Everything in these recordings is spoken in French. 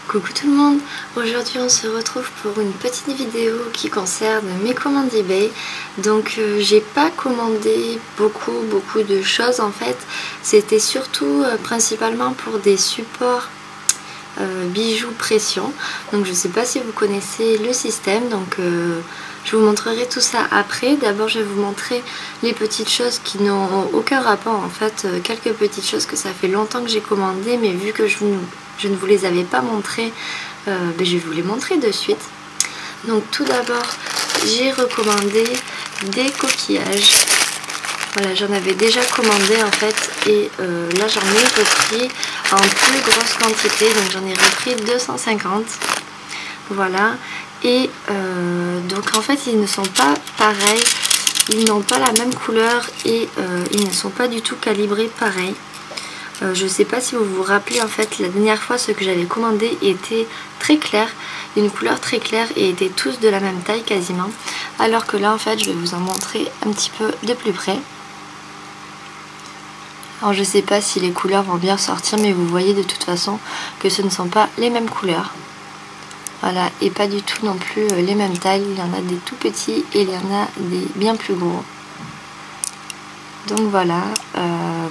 Coucou tout le monde, aujourd'hui on se retrouve pour une petite vidéo qui concerne mes commandes eBay. Donc j'ai pas commandé beaucoup de choses en fait, c'était surtout principalement pour des supports bijoux pression. Donc je sais pas si vous connaissez le système, donc je vous montrerai tout ça après. D'abord je vais vous montrer les petites choses qui n'ont aucun rapport en fait, quelques petites choses que ça fait longtemps que j'ai commandé, mais vu que je ne vous les avais pas montrées, je vais vous les montrer de suite. Donc tout d'abord j'ai recommandé des coquillages. Voilà, j'en avais déjà commandé en fait, et là j'en ai repris en plus grosse quantité, donc j'en ai repris 250. Voilà, et donc en fait ils ne sont pas pareils, ils n'ont pas la même couleur et ils ne sont pas du tout calibrés pareil. Je ne sais pas si vous vous rappelez, en fait la dernière fois ce que j'avais commandé était très clair, une couleur très claire, et étaient tous de la même taille quasiment, alors que là en fait je vais vous en montrer un petit peu de plus près. Alors je sais pas si les couleurs vont bien sortir, mais vous voyez de toute façon que ce ne sont pas les mêmes couleurs. Voilà, et pas du tout non plus les mêmes tailles. Il y en a des tout petits et il y en a des bien plus gros. Donc voilà,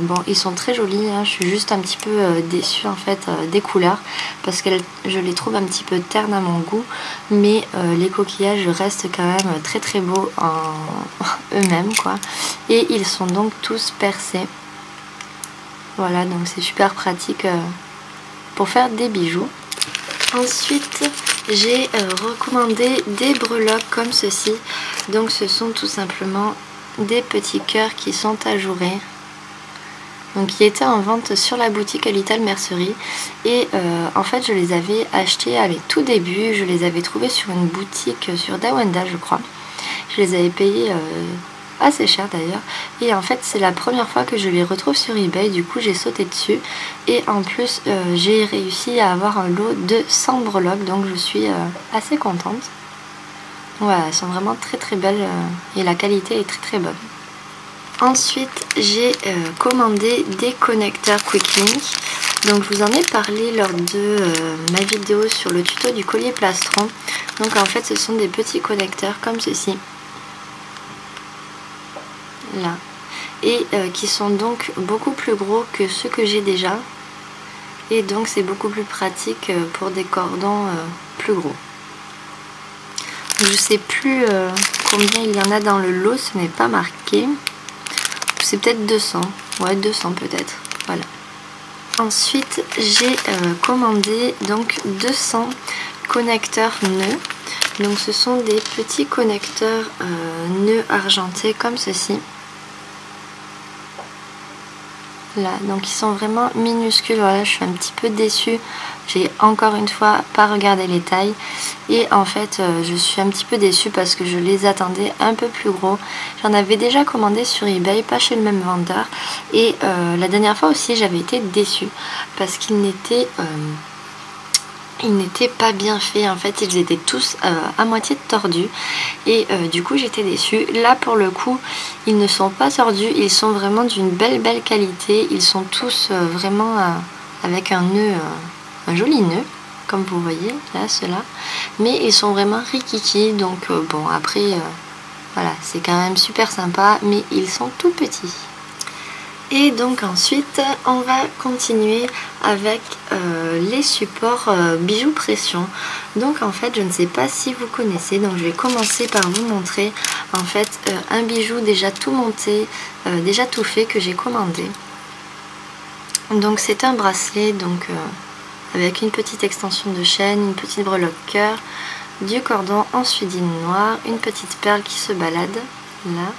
bon, ils sont très jolis, hein. Je suis juste un petit peu déçue en fait des couleurs, parce que je les trouve un petit peu ternes à mon goût, mais les coquillages restent quand même très beaux en eux-mêmes quoi. Et ils sont donc tous percés. Voilà, donc c'est super pratique pour faire des bijoux. Ensuite, j'ai recommandé des breloques comme ceci. Donc ce sont tout simplement des petits cœurs qui sont ajourés. Donc qui étaient en vente sur la boutique Little Mercerie. Et en fait je les avais achetés à mes tout débuts. Je les avais trouvés sur une boutique sur Dawanda je crois. Je les avais payés assez cher d'ailleurs, et en fait c'est la première fois que je les retrouve sur eBay, du coup j'ai sauté dessus, et en plus j'ai réussi à avoir un lot de 100 breloques, donc je suis assez contente. Voilà, elles sont vraiment très belles et la qualité est très bonne. Ensuite j'ai commandé des connecteurs Quick Link. Donc je vous en ai parlé lors de ma vidéo sur le tuto du collier plastron. Donc en fait ce sont des petits connecteurs comme ceci, là, et qui sont donc beaucoup plus gros que ceux que j'ai déjà, et donc c'est beaucoup plus pratique pour des cordons plus gros. Je sais plus combien il y en a dans le lot, ce n'est pas marqué, c'est peut-être 200, ouais 200 peut-être, voilà. Ensuite j'ai commandé donc 200 connecteurs nœuds. Donc ce sont des petits connecteurs nœuds argentés comme ceci. Là, donc ils sont vraiment minuscules. Voilà, je suis un petit peu déçue. J'ai encore une fois pas regardé les tailles. Et en fait, je suis un petit peu déçue parce que je les attendais un peu plus gros. J'en avais déjà commandé sur eBay, pas chez le même vendeur. Et la dernière fois aussi, j'avais été déçue parce qu'ils n'étaient pas bien faits. En fait, ils étaient tous à moitié tordus. Et du coup, j'étais déçue. Là, pour le coup, ils ne sont pas tordus. Ils sont vraiment d'une belle qualité. Ils sont tous vraiment avec un nœud, un joli nœud, comme vous voyez, là, ceux-là. Mais ils sont vraiment rikiki. Donc, bon, après, voilà, c'est quand même super sympa. Mais ils sont tout petits. Et donc ensuite on va continuer avec les supports bijoux pression. Donc en fait je ne sais pas si vous connaissez, donc je vais commencer par vous montrer en fait un bijou déjà tout monté, déjà tout fait, que j'ai commandé. Donc c'est un bracelet, donc avec une petite extension de chaîne, une petite breloque cœur, du cordon en suidine noir, une petite perle qui se balade là,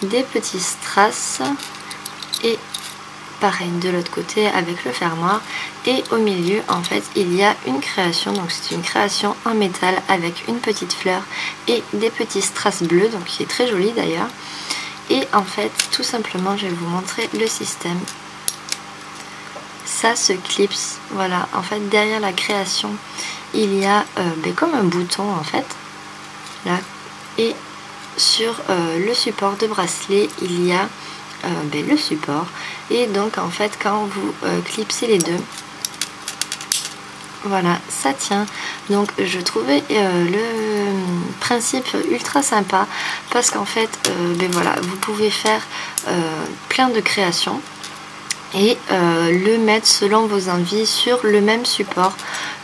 des petits strass, et pareil de l'autre côté avec le fermoir, et au milieu en fait il y a une création, donc c'est une création en métal avec une petite fleur et des petits strass bleus, donc qui est très joli d'ailleurs. Et en fait tout simplement je vais vous montrer le système. Ça se clipse, voilà, en fait derrière la création il y a comme un bouton en fait là, et sur le support de bracelet il y a le support, et donc en fait quand vous clipsez les deux, voilà, ça tient. Donc je trouvais le principe ultra sympa parce qu'en fait, ben voilà, vous pouvez faire plein de créations et le mettre selon vos envies sur le même support.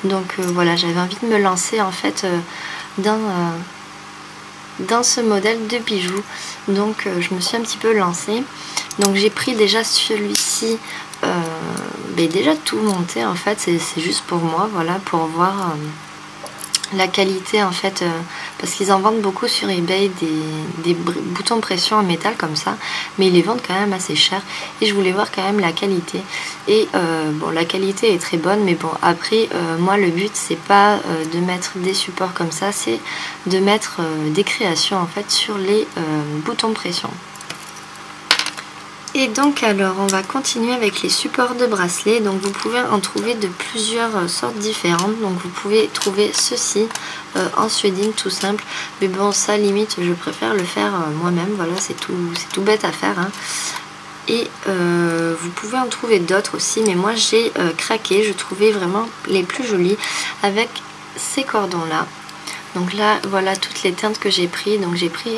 Donc voilà, j'avais envie de me lancer en fait dans ce modèle de bijoux. Donc je me suis un petit peu lancée. Donc j'ai pris déjà celui-ci, déjà tout monté en fait, c'est juste pour moi, voilà, pour voir la qualité en fait, parce qu'ils en vendent beaucoup sur eBay des boutons pression en métal comme ça, mais ils les vendent quand même assez cher et je voulais voir quand même la qualité. Et bon, la qualité est très bonne, mais bon, après moi le but c'est pas de mettre des supports comme ça, c'est de mettre des créations en fait sur les boutons pression. Et donc alors on va continuer avec les supports de bracelets. Donc vous pouvez en trouver de plusieurs sortes différentes. Donc vous pouvez trouver ceci en suédine tout simple, mais bon ça limite je préfère le faire moi-même, voilà, c'est tout bête à faire hein. Et vous pouvez en trouver d'autres aussi, mais moi j'ai craqué, je trouvais vraiment les plus jolis avec ces cordons là. Donc là, voilà toutes les teintes que j'ai pris. Donc j'ai pris,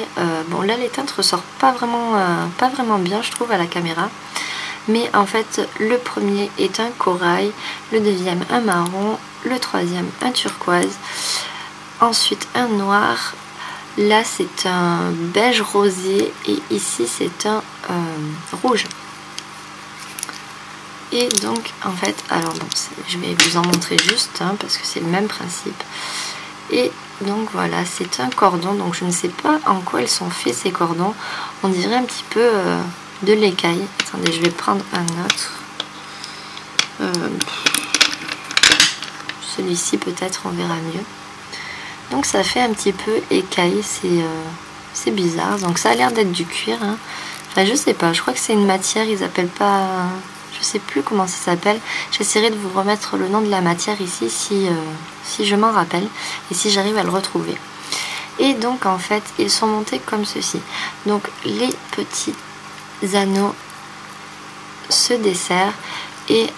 bon là les teintes ressortent pas vraiment bien je trouve à la caméra. Mais en fait le premier est un corail, le deuxième un marron, le troisième un turquoise, ensuite un noir. Là c'est un beige rosé et ici c'est un rouge. Et donc en fait, alors bon, je vais vous en montrer juste hein, parce que c'est le même principe. Et donc voilà, c'est un cordon, donc je ne sais pas en quoi ils sont faits ces cordons. On dirait un petit peu de l'écaille. Attendez, je vais prendre un autre. Celui-ci peut-être, on verra mieux. Donc ça fait un petit peu écaille, c'est bizarre. Donc ça a l'air d'être du cuir. Hein. Enfin je sais pas, je crois que c'est une matière, ils appellent pas... Je sais plus comment ça s'appelle. J'essaierai de vous remettre le nom de la matière ici si je m'en rappelle et si j'arrive à le retrouver. Et donc en fait ils sont montés comme ceci. Donc les petits anneaux se desserrent et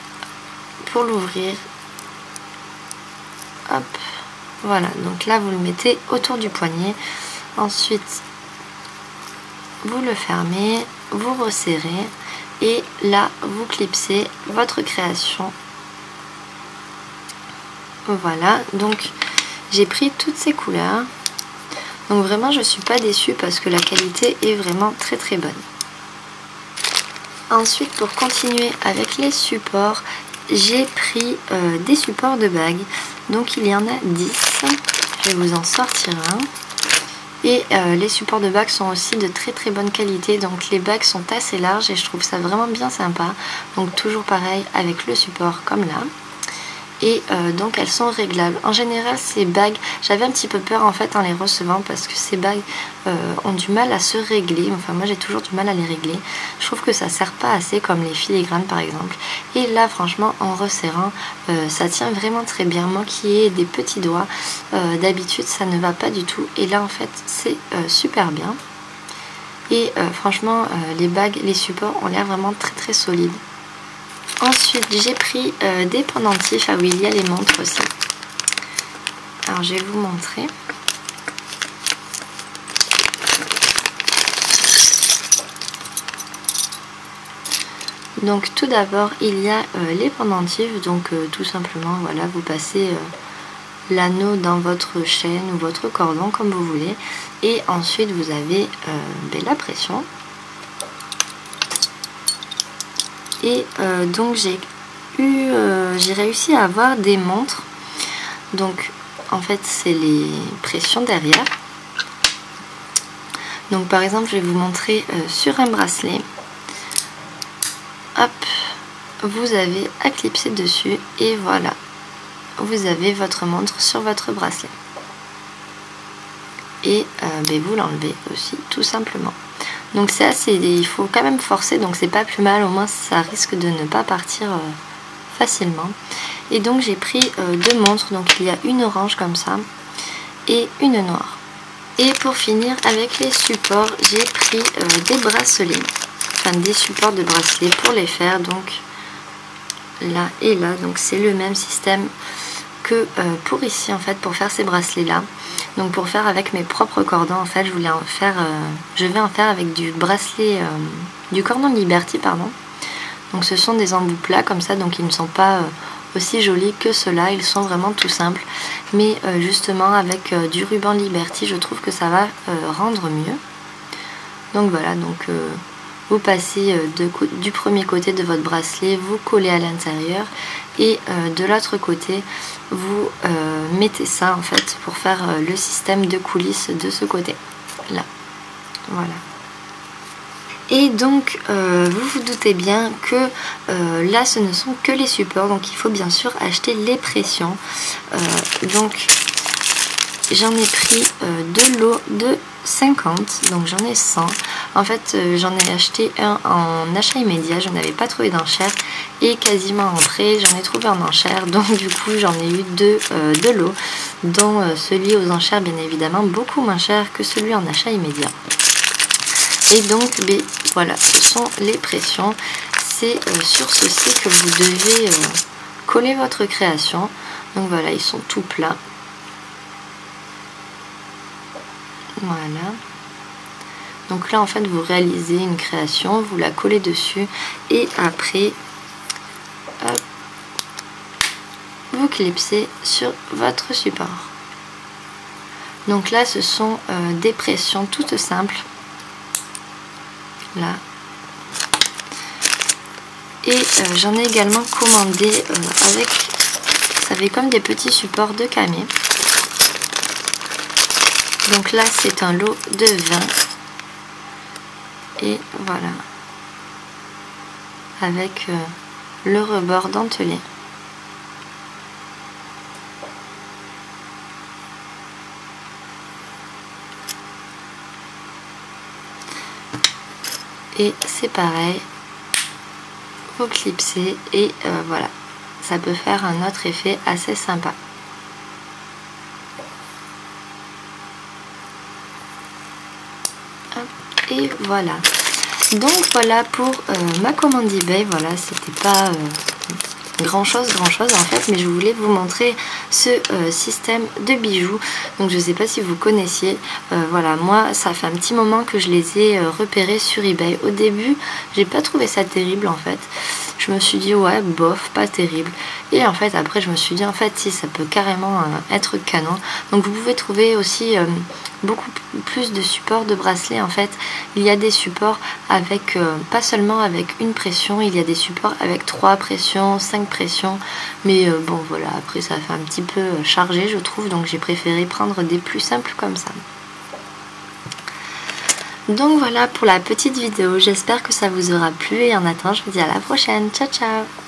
pour l'ouvrir, hop, voilà. Donc là vous le mettez autour du poignet. Ensuite vous le fermez, vous resserrez. Et là, vous clipsez votre création. Voilà, donc j'ai pris toutes ces couleurs. Donc vraiment, je ne suis pas déçue parce que la qualité est vraiment très très bonne. Ensuite, pour continuer avec les supports, j'ai pris des supports de bagues. Donc il y en a 10. Je vais vous en sortir un. Et les supports de bagues sont aussi de très très bonne qualité. Donc les bagues sont assez larges et je trouve ça vraiment bien sympa. Donc toujours pareil avec le support comme là. Et donc elles sont réglables. En général ces bagues, j'avais un petit peu peur en fait en les recevant parce que ces bagues ont du mal à se régler. Enfin moi j'ai toujours du mal à les régler. Je trouve que ça sert pas assez comme les filigranes par exemple. Et là franchement en resserrant ça tient vraiment très bien. Moi qui ai des petits doigts, d'habitude ça ne va pas du tout. Et là en fait c'est super bien. Et franchement les bagues, les supports ont l'air vraiment très très solides. Ensuite, j'ai pris des pendentifs. Ah oui, il y a les montres aussi. Alors, je vais vous montrer. Donc, tout d'abord, il y a les pendentifs. Donc, tout simplement, voilà, vous passez l'anneau dans votre chaîne ou votre cordon, comme vous voulez. Et ensuite, vous avez la pression. Et donc j'ai réussi à avoir des montres. Donc en fait c'est les pressions derrière. Donc par exemple je vais vous montrer sur un bracelet. Hop, vous avez à clipser dessus et voilà. Vous avez votre montre sur votre bracelet. Et vous l'enlevez aussi tout simplement. Donc c'est assez, il faut quand même forcer, donc c'est pas plus mal, au moins ça risque de ne pas partir facilement. Et donc j'ai pris deux montres, donc il y a une orange comme ça et une noire. Et pour finir avec les supports, j'ai pris des bracelets, enfin des supports de bracelets pour les faire, donc là et là, donc c'est le même système que pour ici en fait, pour faire ces bracelets là. Donc pour faire avec mes propres cordons en fait, je vais en faire avec du bracelet, du cordon Liberty pardon. Donc ce sont des embouts plats comme ça, donc ils ne sont pas aussi jolis que ceux-là, ils sont vraiment tout simples. Mais justement avec du ruban Liberty, je trouve que ça va rendre mieux. Donc voilà, donc vous passez du premier côté de votre bracelet, vous collez à l'intérieur et de l'autre côté vous mettez ça en fait pour faire le système de coulisses de ce côté là. Voilà. Et donc vous vous doutez bien que là ce ne sont que les supports, donc il faut bien sûr acheter les pressions. Donc j'en ai pris deux lots de 50, donc j'en ai 100. En fait j'en ai acheté un en achat immédiat, je n'avais pas trouvé d'enchère, et quasiment en prêt j'en ai trouvé en enchère, donc du coup j'en ai eu deux lots, dont celui aux enchères bien évidemment beaucoup moins cher que celui en achat immédiat. Et donc voilà, ce sont les pressions, c'est sur ceci que vous devez coller votre création. Donc voilà, ils sont tout plats. Voilà. Donc là en fait vous réalisez une création, vous la collez dessus et après hop, vous clipsez sur votre support. Donc là ce sont des pressions toutes simples. Là. Et j'en ai également commandé avec, ça fait comme des petits supports de camé. Donc là c'est un lot de 20 et voilà, avec le rebord dentelé. Et c'est pareil, vous clipsez et voilà, ça peut faire un autre effet assez sympa. Et voilà, donc voilà pour ma commande eBay. Voilà, c'était pas grand chose en fait, mais je voulais vous montrer ce système de bijoux. Donc je sais pas si vous connaissiez, voilà, moi ça fait un petit moment que je les ai repérés sur eBay. Au début j'ai pas trouvé ça terrible en fait, je me suis dit ouais bof, pas terrible, et en fait après je me suis dit en fait si, ça peut carrément être canon. Donc vous pouvez trouver aussi beaucoup plus de supports de bracelets. En fait il y a des supports avec pas seulement avec une pression, il y a des supports avec 3 pressions, 5 pressions, mais bon voilà, après ça fait un petit peu chargé je trouve, donc j'ai préféré prendre des plus simples comme ça. Donc voilà pour la petite vidéo, j'espère que ça vous aura plu et en attendant je vous dis à la prochaine, ciao ciao.